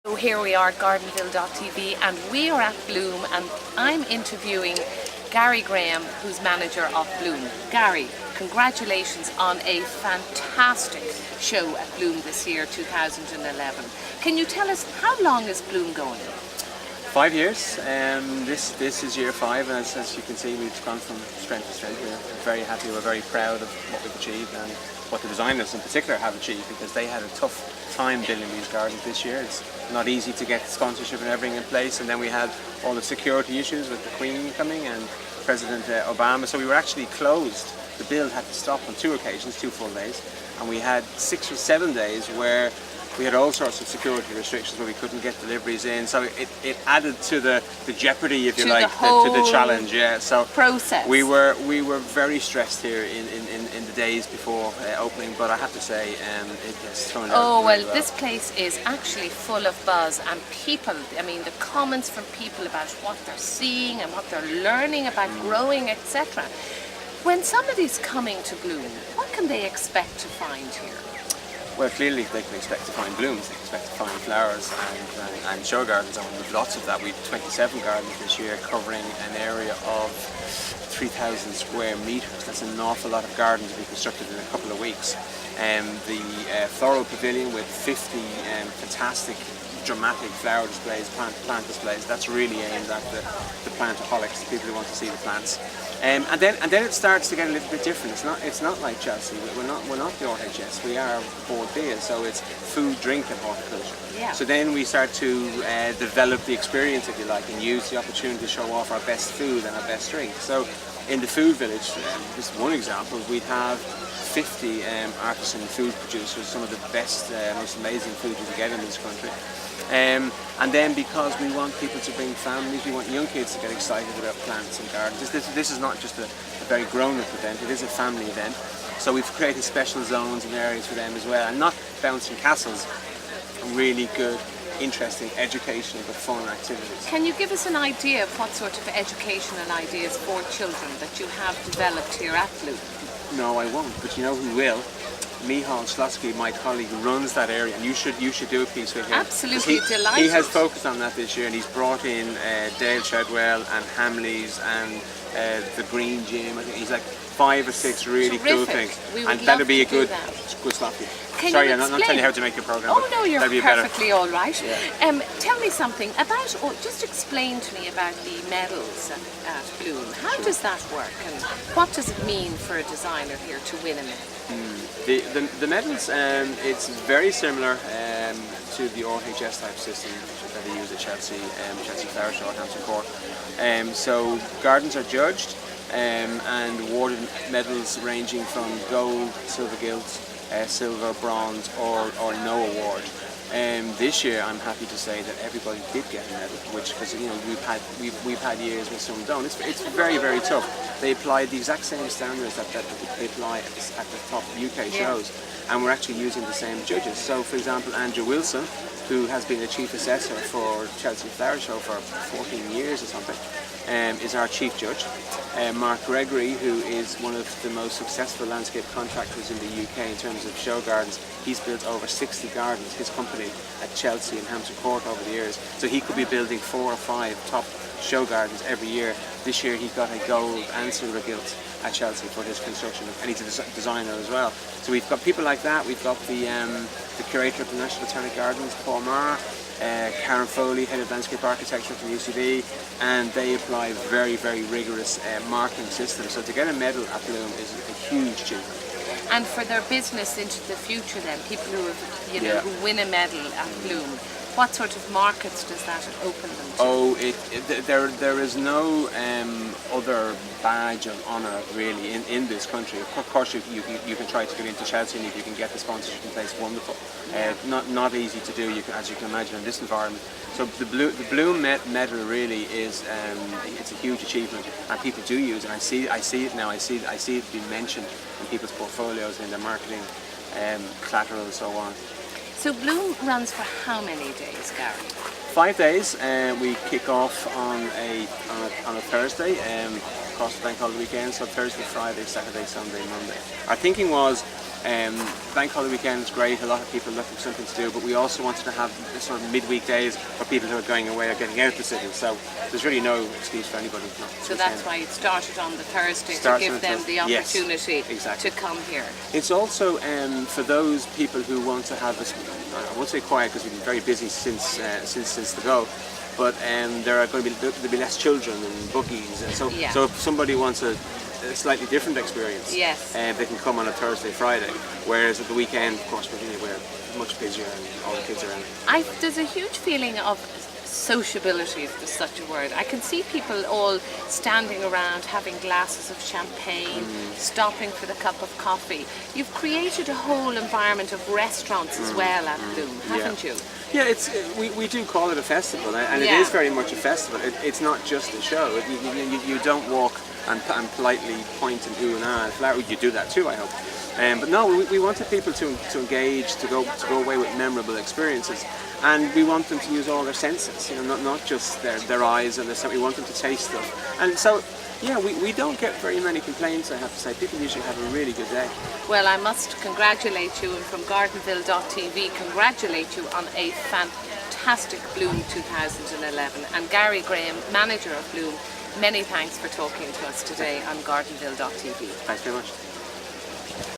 So here we are at Gardenville.tv and we are at Bloom and I'm interviewing Gary Graham, who's manager of Bloom. Gary, congratulations on a fantastic show at Bloom this year, 2011. Can you tell us, how long is Bloom going? 5 years. This is year 5, and as you can see, we've gone from strength to strength. We're very happy, we're very proud of what we've achieved and what the designers in particular have achieved, because they had a tough time building these gardens this year. It's not easy to get sponsorship and everything in place, and then we had all the security issues with the Queen coming and President Obama, so we were actually closed. The build had to stop on 2 occasions, 2 full days, and we had 6 or 7 days where we had all sorts of security restrictions where we couldn't get deliveries in, so it added to the jeopardy, if you like, to the challenge. Yeah, so process. We were very stressed here in the days before opening, but I have to say it has turned out well, really well. This place is actually full of buzz, and people, I mean, the comments from people about what they're seeing and what they're learning about growing, etc. When somebody's coming to Bloom, what can they expect to find here? Well, clearly they can expect to find blooms, they can expect to find flowers and show gardens, and we've lots of that. We've 27 gardens this year covering an area of 3,000 square metres. That's an awful lot of gardens to be constructed in a couple of weeks. The floral pavilion with 50 fantastic dramatic flower displays, plant displays, that's really aimed at the plantaholics, the people who want to see the plants. And then it starts to get a little bit different. It's not like Chelsea. We're not the RHS. We are Board Beer, so it's food, drink, and horticulture. Yeah. So then we start to develop the experience, if you like, and use the opportunity to show off our best food and our best drink. So in the food village, this is one example. We have 50 artisan food producers, some of the best, most amazing food you can get in this country. And then because we want people to bring families, we want young kids to get excited about plants and gardens. This is not just a very grown-up event, it is a family event. So we've created special zones and areas for them as well, and not bouncing castles, really good, interesting, educational but fun activities. Can you give us an idea of what sort of education and ideas for children that you have developed here at Bloom? No, I won't, but you know who will? Michal Schlotsky, my colleague, runs that area, and you should do a piece with him. Absolutely delighted. He has focused on that this year, and he's brought in Dale Treadwell and Hamleys and the Green Gym. I think he's like 5 or 6 really cool things, and that'll be a good slot for you. Sorry, I'm not telling you how to make your program. Oh no, you're perfectly all right. Yeah. Tell me something about, just explain to me about the medals at Bloom. How does that work, and what does it mean for a designer here to win a medal? The medals, it's very similar to the RHS type system that they use at Chelsea, Chelsea Flower Show at Hampton Court. So gardens are judged and awarded medals ranging from gold, silver gilt, silver, bronze, or no award. This year, I'm happy to say that everybody did get a medal, which, because you know, we've had years where some don't. It's very, very tough. They applied the exact same standards that they apply at the top UK shows, and we're actually using the same judges. So, for example, Andrew Wilson, who has been the chief assessor for Chelsea Flower Show for 14 years or something, is our chief judge. Mark Gregory, who is one of the most successful landscape contractors in the UK in terms of show gardens, he's built over 60 gardens, his company, at Chelsea and Hampton Court over the years. So he could be building 4 or 5 top show gardens every year. This year he got a gold and silver gilt at Chelsea for his construction, and he's a designer as well. So we've got people like that. We've got the curator of the National Botanic Gardens, Paul Marr, Karen Foley, head of landscape architecture from UCD, and they apply very, very rigorous marking systems. So to get a medal at Bloom is a huge achievement. And for their business into the future, then people who have, who win a medal at Bloom, what sort of markets does that open them to? Oh, there is no other badge of honour really in this country. Of course, you can try to get into Chelsea, and if you can get the sponsorship in place, wonderful. Not easy to do, as you can imagine, in this environment. So the Bloom medal really is it's a huge achievement, and people do use it. I see it now. I see it being mentioned in people's portfolios, in their marketing, collateral, and so on. So Bloom runs for how many days, Gary? 5 days. We kick off on a Thursday, across the bank holiday weekend. So Thursday, Friday, Saturday, Sunday, Monday. Our thinking was Bank holiday weekend is great, a lot of people looking for something to do, but we also wanted to have this sort of midweek days for people who are going away or getting out of the city, so there's really no excuse for anybody not to So that's why it started on the Thursday to give them the opportunity to come here. It's also for those people who want to have this, I won't say quiet because we've been very busy since the go, but there are going to be there'll be less children and buggies, and so if somebody wants a slightly different experience, they can come on a Thursday, Friday, whereas at the weekend, of course, we're much busier and all the kids are in. There's a huge feeling of sociability, if there's such a word. I can see people all standing around having glasses of champagne, stopping for the cup of coffee. You've created a whole environment of restaurants as well at Bloom, haven't you? Yeah, we do call it a festival, and it is very much a festival. It's not just a show. You don't walk and politely point and ooh and ah. You do that too, I hope. But no, we wanted people to engage, to go away with memorable experiences, and we want them to use all their senses. Not just their eyes and we want them to taste stuff. And so, yeah, we don't get very many complaints, I have to say. People usually have a really good day. Well, I must congratulate you, and from Gardenville.tv, congratulate you on a fantastic Bloom 2011. And Gary Graham, manager of Bloom, many thanks for talking to us today on Gardenville.tv. Thanks very much.